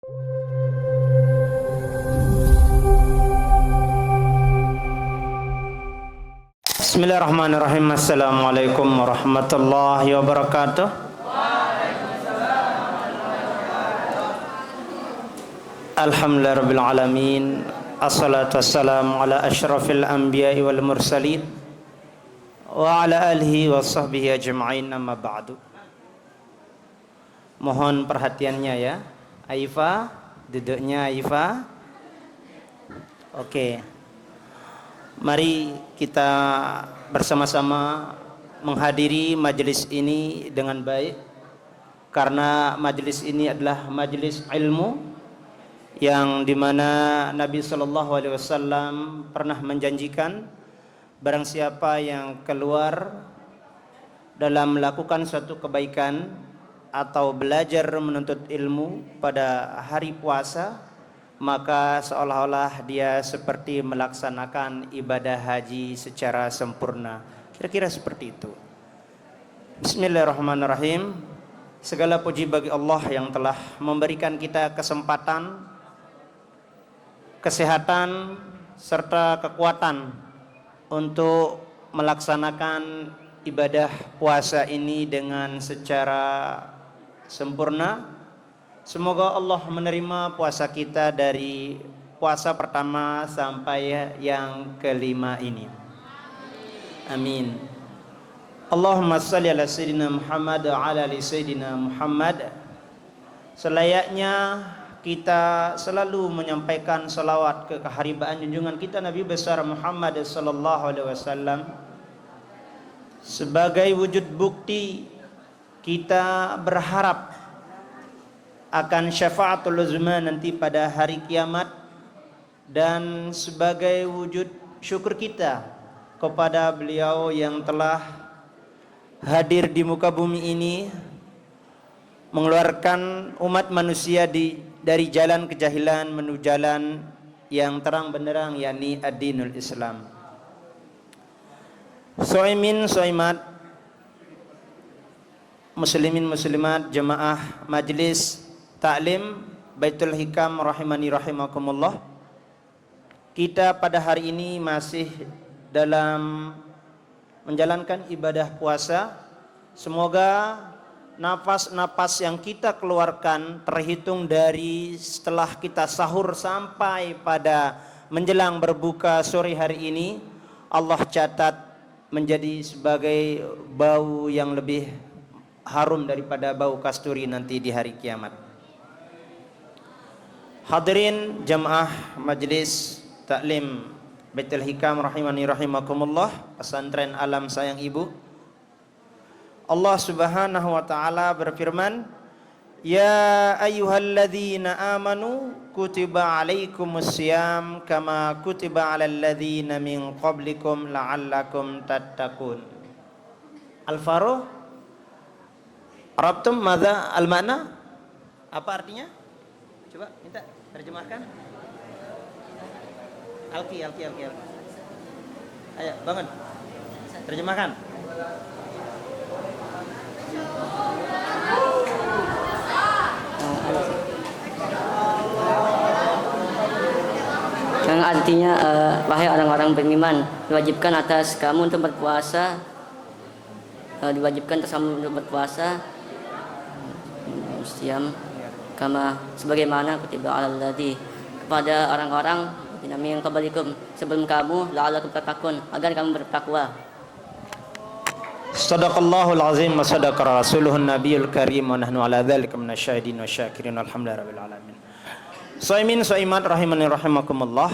Bismillahirrahmanirrahim. Assalamualaikum warahmatullahi wabarakatuh. Alhamdulillahirabbil alamin. Assalatu wassalamu ala asyrafil anbiya'i wal mursalin wa ala alihi wa sahbihi ajma'in, amma ba'du. Mohon perhatiannya ya. Aifa, duduknya Aifa. Oke. Mari kita bersama-sama menghadiri majelis ini dengan baik, karena majelis ini adalah majelis ilmu yang dimana Nabi SAW pernah menjanjikan barang siapa yang keluar dalam melakukan suatu kebaikan atau belajar menuntut ilmu pada hari puasa, maka seolah-olah dia seperti melaksanakan ibadah haji secara sempurna. Kira-kira seperti itu. Bismillahirrahmanirrahim. Segala puji bagi Allah yang telah memberikan kita kesempatan, kesehatan, serta kekuatan untuk melaksanakan ibadah puasa ini dengan secara sempurna. Semoga Allah menerima puasa kita dari puasa pertama sampai yang kelima ini. Amin. Allahumma salli ala Sayyidina Muhammad wa ala ali Sayyidina Muhammad. Selayaknya kita selalu menyampaikan salawat ke keharibaan junjungan kita Nabi besar Muhammad sallallahu alaihi wasallam sebagai wujud bukti kita berharap akan syafaatul uzma nanti pada hari kiamat, dan sebagai wujud syukur kita kepada beliau yang telah hadir di muka bumi ini, mengeluarkan umat manusia dari jalan kejahilan menuju jalan yang terang benderang, yakni ad-dinul Islam. Soimin soimat, muslimin muslimat, jemaah majlis Ta'lim Baitul Hikam rahimani rahimakumullah. Kita pada hari ini masih dalam menjalankan ibadah puasa. Semoga nafas-nafas yang kita keluarkan terhitung dari setelah kita sahur sampai pada menjelang berbuka sore hari ini, Allah catat menjadi sebagai bau yang lebih harum daripada bau kasturi nanti di hari kiamat. Hadirin jamaah majlis Ta'lim Baitul Hikam rahimani rahimakumullah, pesantren alam sayang ibu. Allah Subhanahu wa taala berfirman, "Ya ayyuhalladzina amanu kutiba alaikumusiyam kama kutiba alal ladzina min qablikum la'allakum tattaqun." Al-Faruq, Arabtum madza al-makna? Apa artinya? Coba minta terjemahkan. Alki. Ayo bangun. Terjemahkan. Yang artinya wahai orang-orang beriman, diwajibkan atas kamu untuk berpuasa, untuk berpuasa Siam kama sebagaimana kutiba alal ladzi kepada orang-orang yang qablikum sebelum kamu la'allakum tattaqun agar kamu bertakwa. Shadaqallahul azim wa sadaqa rasuluhun nabiyul karim wa nahnu ala dzalika minasyahidin wa syakirin alhamdulillahirabbil alamin. Shaimin shaimat rahimani rahimakumullah.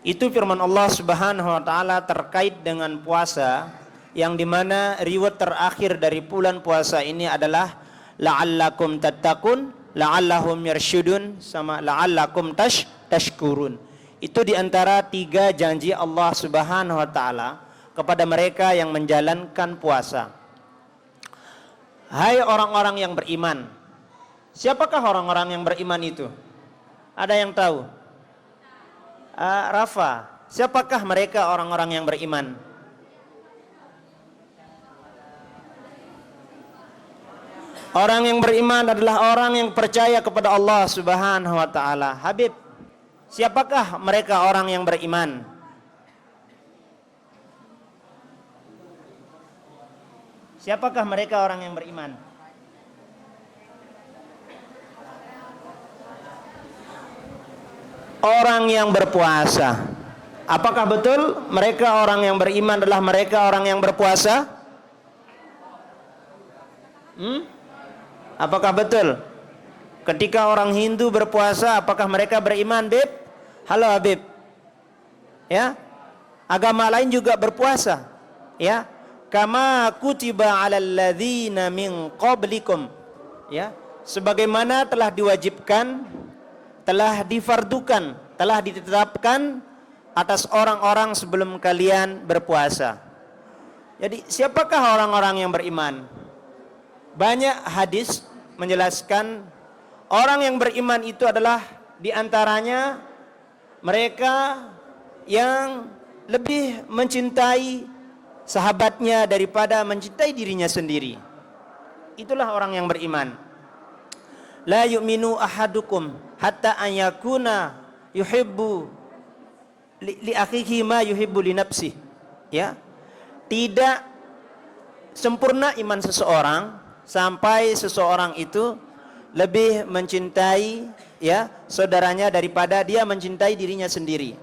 Itu firman Allah Subhanahu wa taala terkait dengan puasa, yang dimana reward terakhir dari bulan puasa ini adalah la'allakum tattaqun, la'allahum yarsyudun, sama la'allakum tashkurun. Itu diantara 3 janji Allah Subhanahu wa taala kepada mereka yang menjalankan puasa. Hai orang-orang yang beriman. Siapakah orang-orang yang beriman itu? Ada yang tahu? Rafa, siapakah mereka orang-orang yang beriman? Orang yang beriman adalah orang yang percaya kepada Allah Subhanahu wa taala. Habib, siapakah mereka orang yang beriman? Siapakah mereka orang yang beriman? Orang yang berpuasa. Apakah betul mereka orang yang beriman adalah mereka orang yang berpuasa? Apakah betul? Ketika orang Hindu berpuasa, apakah mereka beriman, Bib? Halo, Habib. Ya. Agama lain juga berpuasa. Ya. Kama kutiba 'alal ladzina min qablikum. Ya. Sebagaimana telah diwajibkan, telah difardukan, telah ditetapkan atas orang-orang sebelum kalian berpuasa. Jadi siapakah orang-orang yang beriman? Banyak hadis menjelaskan orang yang beriman itu adalah diantaranya mereka yang lebih mencintai sahabatnya daripada mencintai dirinya sendiri. Itulah orang yang beriman. La yu'minu ahadukum hatta an yakuna yuhibbu li akhihi ma yuhibbu li nafsihi. Ya. Tidak sempurna iman seseorang sampai seseorang itu lebih mencintai ya saudaranya daripada dia mencintai dirinya sendiri.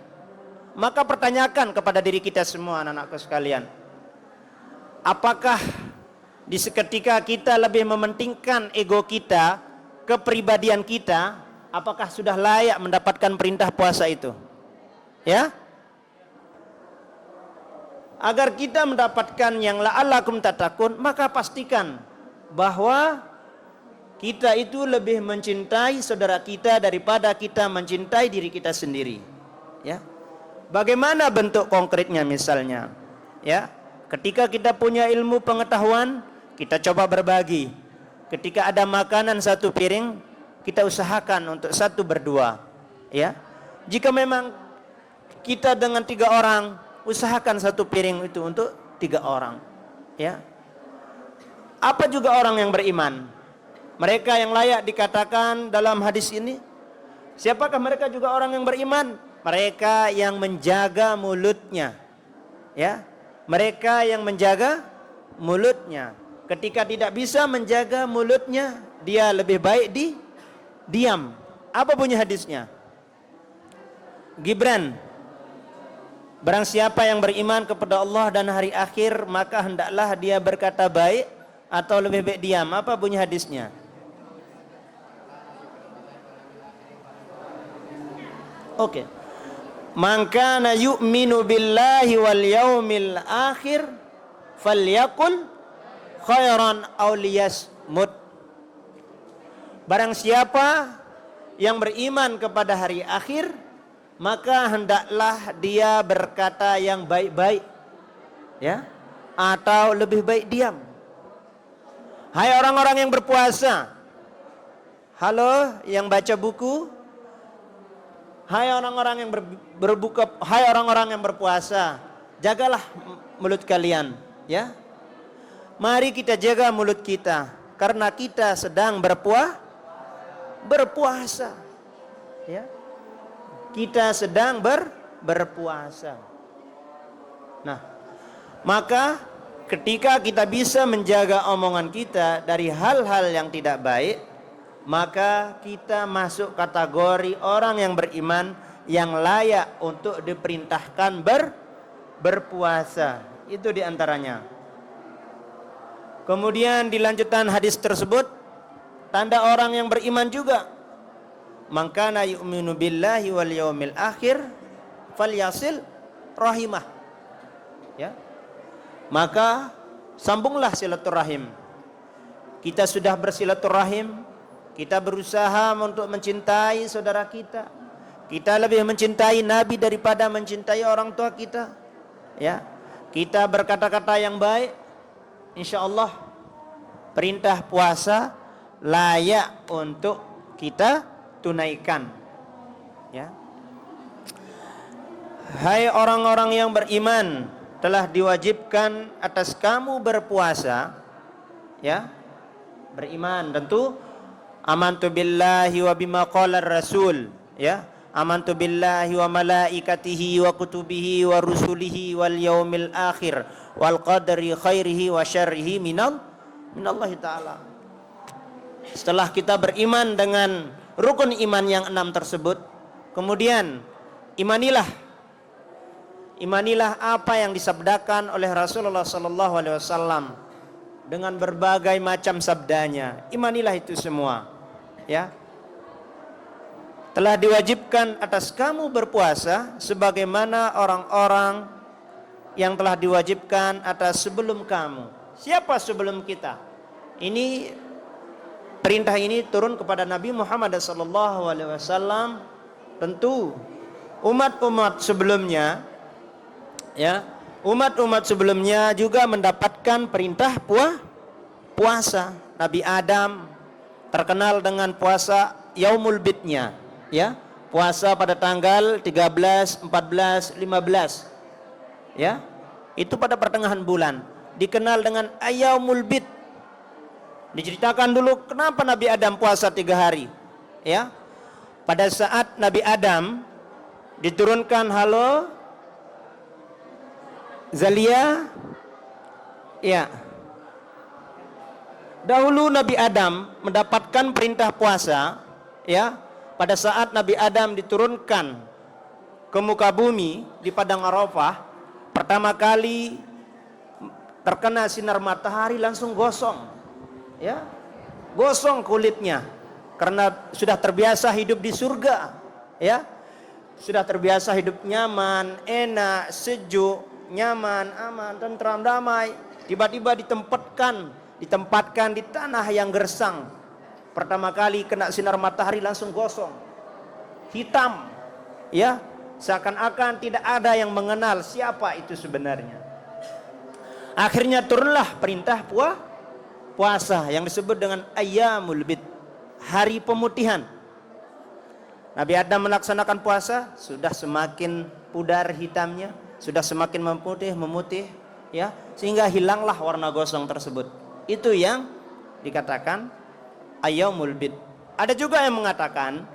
Maka pertanyakan kepada diri kita semua, anak-anakku sekalian. Apakah di seketika kita lebih mementingkan ego kita, kepribadian kita, apakah sudah layak mendapatkan perintah puasa itu? Ya? Agar kita mendapatkan yang la'allakum tattaqun, maka pastikan bahwa kita itu lebih mencintai saudara kita daripada kita mencintai diri kita sendiri. Ya. Bagaimana bentuk konkretnya misalnya? Ya. Ketika kita punya ilmu pengetahuan, kita coba berbagi. Ketika ada makanan satu piring, kita usahakan untuk satu berdua. Ya. Jika memang kita dengan 3 orang, usahakan satu piring itu untuk 3 orang. Ya. Apa juga orang yang beriman? Mereka yang layak dikatakan dalam hadis ini, siapakah mereka juga orang yang beriman? Mereka yang menjaga mulutnya. Ya. Mereka yang menjaga mulutnya. Ketika tidak bisa menjaga mulutnya, dia lebih baik diam. Apa bunyi hadisnya? Gibran, barang siapa yang beriman kepada Allah dan hari akhir, maka hendaklah dia berkata baik atau lebih baik diam. Apa bunyi hadisnya? Oke. Man kana yu'minu billahi wal yaumil akhir falyaqul khairan aw liyasmut. Barang siapa yang beriman kepada hari akhir, maka hendaklah dia berkata yang baik-baik, ya, atau lebih baik diam. Hai orang-orang yang berpuasa, halo yang baca buku, hai orang-orang yang berbuka, hai orang-orang yang berpuasa, jagalah mulut kalian, ya. Mari kita jaga mulut kita karena kita sedang berpuasa. Ya. Kita sedang berpuasa. Nah, maka ketika kita bisa menjaga omongan kita dari hal-hal yang tidak baik, maka kita masuk kategori orang yang beriman yang layak untuk diperintahkan berpuasa. Itu diantaranya. Kemudian di lanjutan hadis tersebut, tanda orang yang beriman juga, man kana yu'minu billahi wal yaumil akhir falyasil rahimah. Ya. Maka sambunglah silaturahim. Kita sudah bersilaturahim, kita berusaha untuk mencintai saudara kita. Kita lebih mencintai Nabi daripada mencintai orang tua kita. Ya. Kita berkata-kata yang baik. Insyaallah perintah puasa layak untuk kita tunaikan. Ya. Hai orang-orang yang beriman, telah diwajibkan atas kamu berpuasa, ya. beriman tentu amantu billahi wa bima qala rasul, ya. Amantu billahi wa malaikatihi wa kutubihi wa rusulihi wal yaumil akhir wal qadari khairihi wa syarrihi minallahi ta'ala. Setelah kita beriman dengan rukun iman yang 6 tersebut, kemudian imanilah apa yang disabdakan oleh Rasulullah sallallahu alaihi wasallam dengan berbagai macam sabdanya. Imanilah itu semua, ya. Telah diwajibkan atas kamu berpuasa sebagaimana orang-orang yang telah diwajibkan atas sebelum kamu. Siapa sebelum kita? Perintah ini turun kepada Nabi Muhammad SAW. Tentu umat-umat sebelumnya, ya, umat-umat sebelumnya juga mendapatkan perintah puasa. Nabi Adam terkenal dengan puasa Yaumul Bidnya, ya, puasa pada tanggal 13, 14, 15, ya, itu pada pertengahan bulan, dikenal dengan Yaumul Bid. Diceritakan dulu kenapa Nabi Adam puasa 3 hari, ya. Pada saat Nabi Adam diturunkan halo Zalia, ya. Dahulu Nabi Adam mendapatkan perintah puasa, ya. Pada saat Nabi Adam diturunkan ke muka bumi di padang Arafah, pertama kali terkena sinar matahari langsung gosong, ya, gosong kulitnya karena sudah terbiasa hidup di surga, ya, sudah terbiasa hidup nyaman, enak, sejuk, nyaman, aman, tentram, damai. Tiba-tiba ditempatkan di tanah yang gersang. Pertama kali kena sinar matahari langsung gosong, hitam, ya, seakan-akan tidak ada yang mengenal siapa itu sebenarnya. Akhirnya turunlah perintah puasa yang disebut dengan Ayyamul Bid, hari pemutihan. Nabi Adam melaksanakan puasa, sudah semakin pudar hitamnya, sudah semakin memutih, ya, sehingga hilanglah warna gosong tersebut. Itu yang dikatakan Ayyamul Bid. Ada juga yang mengatakan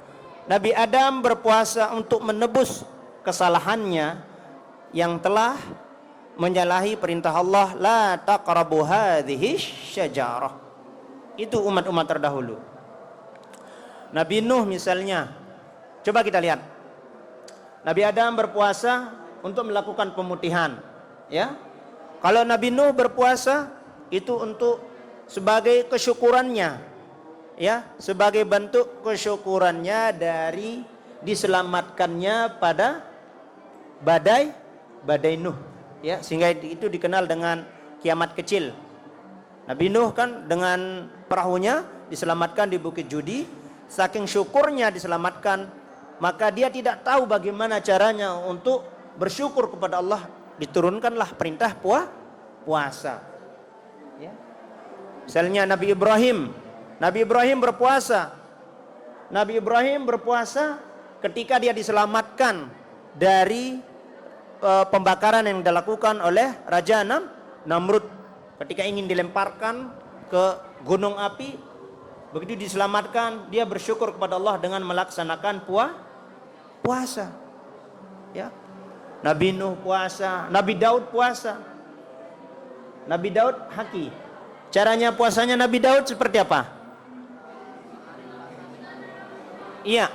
Nabi Adam berpuasa untuk menebus kesalahannya yang telah menyalahi perintah Allah, la taqrabu hadhihi syajarah. Itu umat-umat terdahulu. Nabi Nuh misalnya, coba kita lihat. Nabi Adam berpuasa untuk melakukan pemutihan, ya. Kalau Nabi Nuh berpuasa itu untuk sebagai kesyukurannya, ya, sebagai bentuk kesyukurannya dari diselamatkannya pada badai Nuh, ya, sehingga itu dikenal dengan kiamat kecil. Nabi Nuh kan dengan perahunya diselamatkan di Bukit Judi, saking syukurnya diselamatkan, maka dia tidak tahu bagaimana caranya untuk bersyukur kepada Allah, diturunkanlah perintah puasa, ya. Misalnya Nabi Ibrahim berpuasa. Nabi Ibrahim berpuasa ketika dia diselamatkan dari pembakaran yang dilakukan oleh Raja Namrud. Ketika ingin dilemparkan ke gunung api, begitu diselamatkan, dia bersyukur kepada Allah dengan melaksanakan puasa, ya. Nabi Nuh puasa, Nabi Daud puasa. Nabi Daud haki. Caranya puasanya Nabi Daud seperti apa? Iya.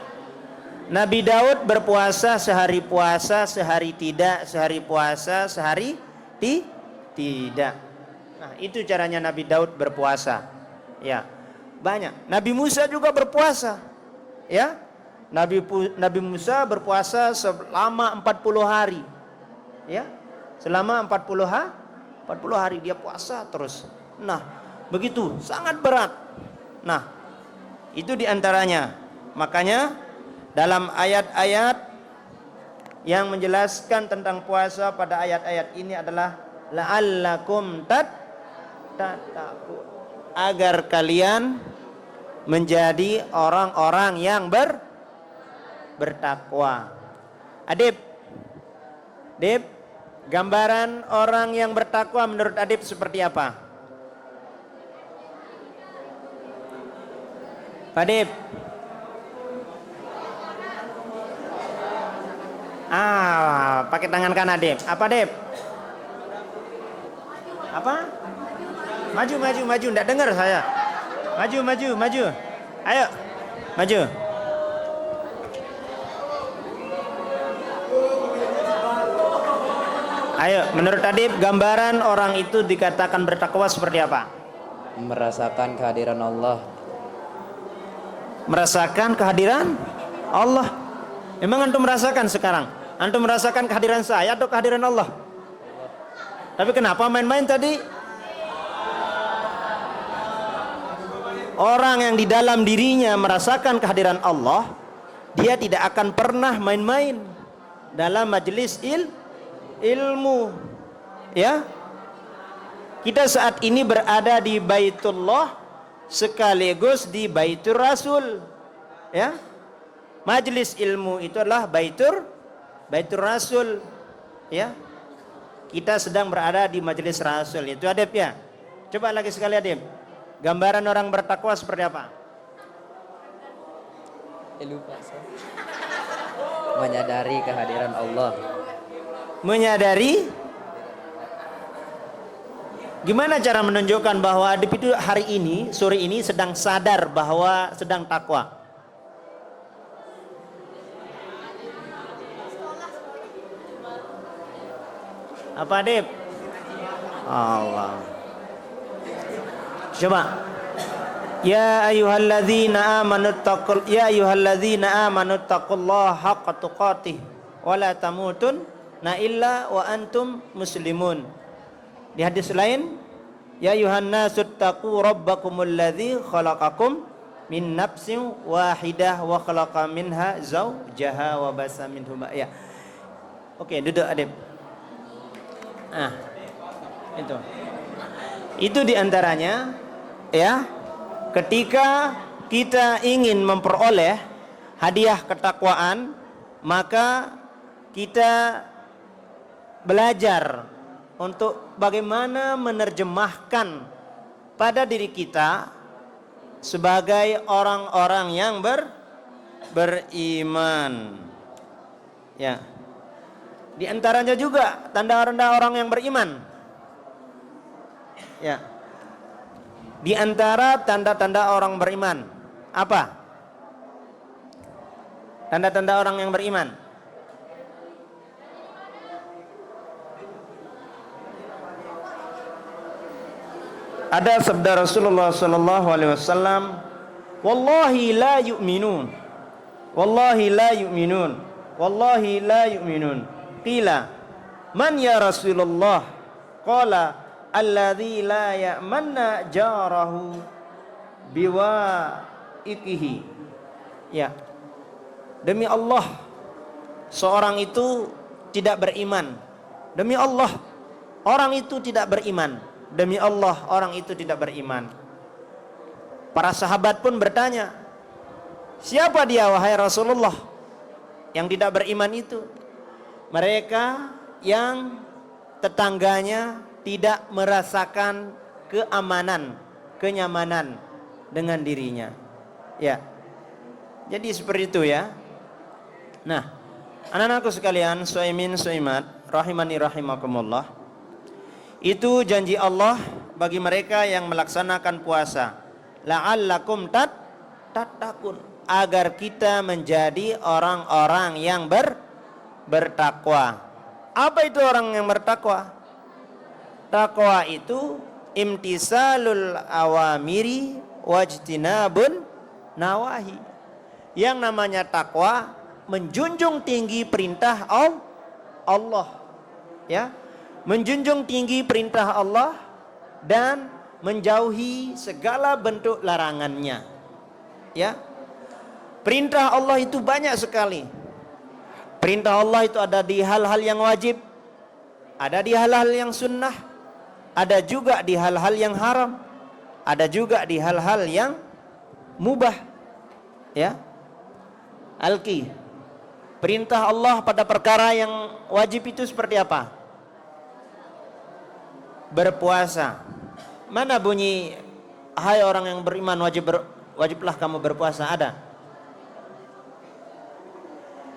Nabi Daud berpuasa sehari puasa, sehari tidak, sehari puasa, sehari tidak. Nah, itu caranya Nabi Daud berpuasa. Ya. Banyak. Nabi Musa juga berpuasa. Ya. Nabi Musa berpuasa selama 40 hari. Ya. Selama 40 hari dia puasa terus. Nah, begitu, sangat berat. Nah, itu diantaranya. Makanya dalam ayat-ayat yang menjelaskan tentang puasa pada ayat-ayat ini adalah la'allakum tattaqun, agar kalian menjadi orang-orang yang bertakwa. Adib, gambaran orang yang bertakwa menurut Adib seperti apa? Pak Dip. Pakai tangan kanan Dip. Apa Dip? Apa? Maju. Nggak dengar saya. Maju. Ayo, maju. Ayo, menurut Adib, gambaran orang itu dikatakan bertakwa seperti apa? Merasakan kehadiran Allah. Merasakan kehadiran Allah. Memang antum merasakan sekarang? Antum merasakan kehadiran saya atau kehadiran Allah? Tapi kenapa main-main tadi? Orang yang di dalam dirinya merasakan kehadiran Allah, dia tidak akan pernah main-main dalam majelis ilmu. Ya, kita saat ini berada di Baitullah sekaligus di Baitur Rasul. Ya, majelis ilmu itu adalah Baitur Rasul. Ya, kita sedang berada di majelis Rasul. Itu Adib ya. Coba lagi sekali Adib. Gambaran orang bertakwa seperti apa? Lupa saya. Menyadari kehadiran Allah. Menyadari. Gimana cara menunjukkan bahwa Adib itu hari ini, sore ini sedang sadar bahwa sedang takwa? Apa Adib? Allah. Coba. Ya ayyuhalladzina amanu taqullaha haqqa tuqatih wa la tamutunna illa wa antum muslimun. Di hadis lain, ya ayyuhan nasu taqu rabbakumul ladzi khalaqakum min nafsin wahidah wa khalaqa minha zawjaha wa basa minhuma. Ya. Oke, duduk Adib. Itu diantaranya ya, ketika kita ingin memperoleh hadiah ketakwaan, maka kita belajar untuk bagaimana menerjemahkan pada diri kita sebagai orang-orang yang beriman. Ya. Di antaranya juga tanda-tanda orang yang beriman. Ya. Di antara tanda-tanda orang beriman, apa? Tanda-tanda orang yang beriman. Ada sabda Rasulullah sallallahu alaihi wasallam, "Wallahi la yu'minun. Wallahi la yu'minun. Wallahi la yu'minun." Qila, "Man ya Rasulullah?" Qala, alladzi la ya'manna jarahu biwa'iqihi. Ya. Demi Allah, seorang itu tidak beriman. Demi Allah, orang itu tidak beriman. Demi Allah, orang itu tidak beriman. Para sahabat pun bertanya, siapa dia wahai Rasulullah yang tidak beriman itu? Mereka yang tetangganya tidak merasakan keamanan, kenyamanan dengan dirinya. Ya. Jadi seperti itu ya. Nah, anak-anakku sekalian, suaimin suaimat, rahimani rahimakumullah. Itu janji Allah bagi mereka yang melaksanakan puasa. La'allakum tattaqun, agar kita menjadi orang-orang yang bertakwa. Apa itu orang yang bertakwa? Takwa itu imtisalul awamiri wajtinabun nawahi. Yang namanya takwa menjunjung tinggi perintah Allah, ya, menjunjung tinggi perintah Allah dan menjauhi segala bentuk larangannya. Ya, perintah Allah itu banyak sekali. Perintah Allah itu ada di hal-hal yang wajib, ada di hal-hal yang sunnah, ada juga di hal-hal yang haram, ada juga di hal-hal yang mubah. Ya, Alki, perintah Allah pada perkara yang wajib itu seperti apa? Berpuasa. Mana bunyi hai orang yang beriman wajiblah kamu berpuasa, ada?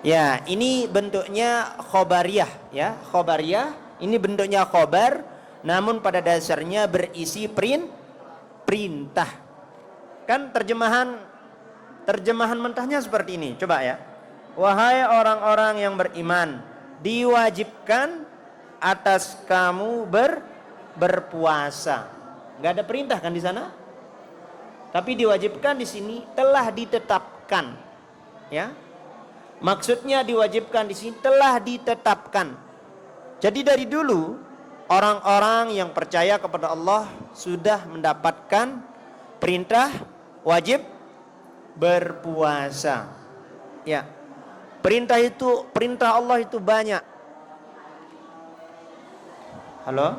Ya, ini bentuknya khobariyah ya. Khobariyah ini bentuknya khobar, namun pada dasarnya berisi perintah. Kan terjemahan mentahnya seperti ini. Coba ya. Wahai orang-orang yang beriman, diwajibkan atas kamu berpuasa. Enggak ada perintah kan di sana? Tapi diwajibkan di sini telah ditetapkan. Ya. Maksudnya diwajibkan di sini telah ditetapkan. Jadi dari dulu orang-orang yang percaya kepada Allah sudah mendapatkan perintah wajib berpuasa. Ya. Perintah Allah itu banyak. Halo?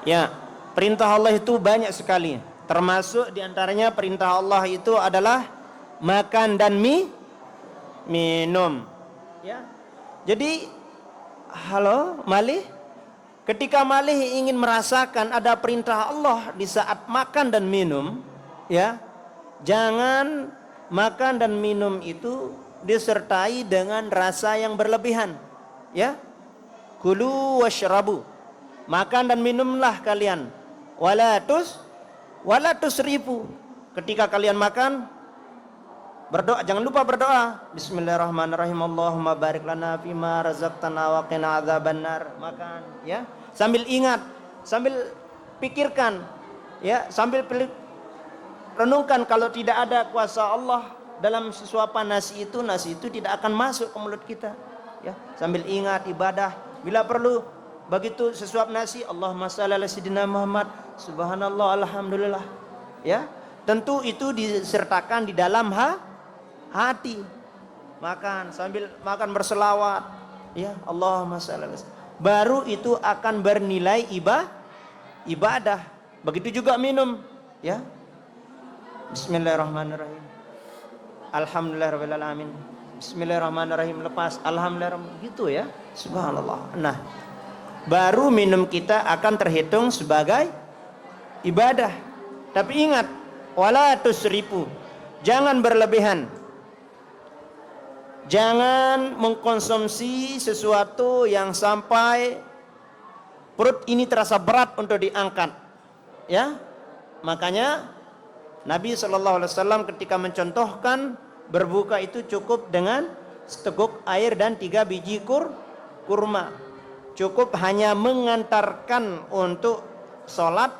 Ya, perintah Allah itu banyak sekali. Termasuk diantaranya perintah Allah itu adalah makan dan minum. Ya. Jadi, halo, Malih? Ketika Malih ingin merasakan ada perintah Allah di saat makan dan minum, ya, jangan makan dan minum itu disertai dengan rasa yang berlebihan. Ya. Kulu washrabu. Makan dan minumlah kalian. Wala tusrifu. Ketika kalian makan, berdoa, jangan lupa berdoa. Bismillahirrahmanirrahim. Allahumma barik lana fima razaqtana wa qina adzabannar. Makan, ya. Sambil ingat, sambil pikirkan, ya, sambil renungkan kalau tidak ada kuasa Allah dalam sesuapan nasi itu tidak akan masuk ke mulut kita. Ya, sambil ingat ibadah, bila perlu begitu sesuap nasi, Allahumma shalli ala sayyidina Muhammad, subhanallah, alhamdulillah. Ya, tentu itu disertakan di dalam hati. Makan sambil makan berselawat, ya, Allahumma shalli ala sayyidina. Baru itu akan bernilai ibadah. Begitu juga minum, ya. Bismillahirrahmanirrahim. Alhamdulillahirabbil alamin. Bismillahirrahmanirrahim, lepas alhamdulillah gitu ya. Subhanallah. Nah, baru minum kita akan terhitung sebagai ibadah. Tapi ingat, wala tusrifu. Jangan berlebihan. Jangan mengkonsumsi sesuatu yang sampai perut ini terasa berat untuk diangkat. Ya. Makanya Nabi SAW ketika mencontohkan berbuka itu cukup dengan seteguk air dan 3 biji kurma. Cukup hanya mengantarkan untuk sholat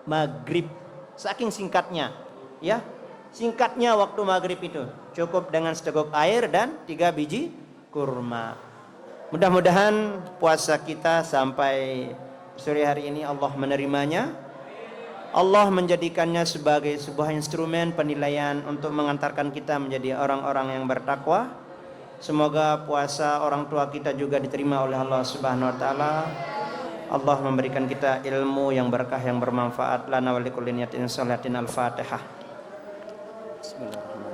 maghrib. Saking singkatnya, ya, singkatnya waktu maghrib itu cukup dengan seteguk air dan 3 biji kurma. Mudah-mudahan puasa kita sampai sore hari ini Allah menerimanya. Allah menjadikannya sebagai sebuah instrumen penilaian untuk mengantarkan kita menjadi orang-orang yang bertakwa. Semoga puasa orang tua kita juga diterima oleh Allah Subhanahu wa taala. Allah memberikan kita ilmu yang berkah yang bermanfaat. Lana wa likulli niyatin shalihatin. Al-Fatihah. Bismillahirrahmanirrahim.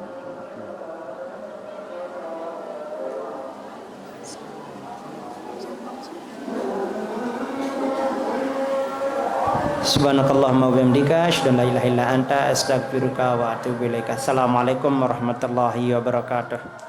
Subhanakallahumma wa bihamdika asyhadu an la ilaha illa anta astaghfiruka wa atubu ilaika. Assalamualaikum warahmatullahi wabarakatuh.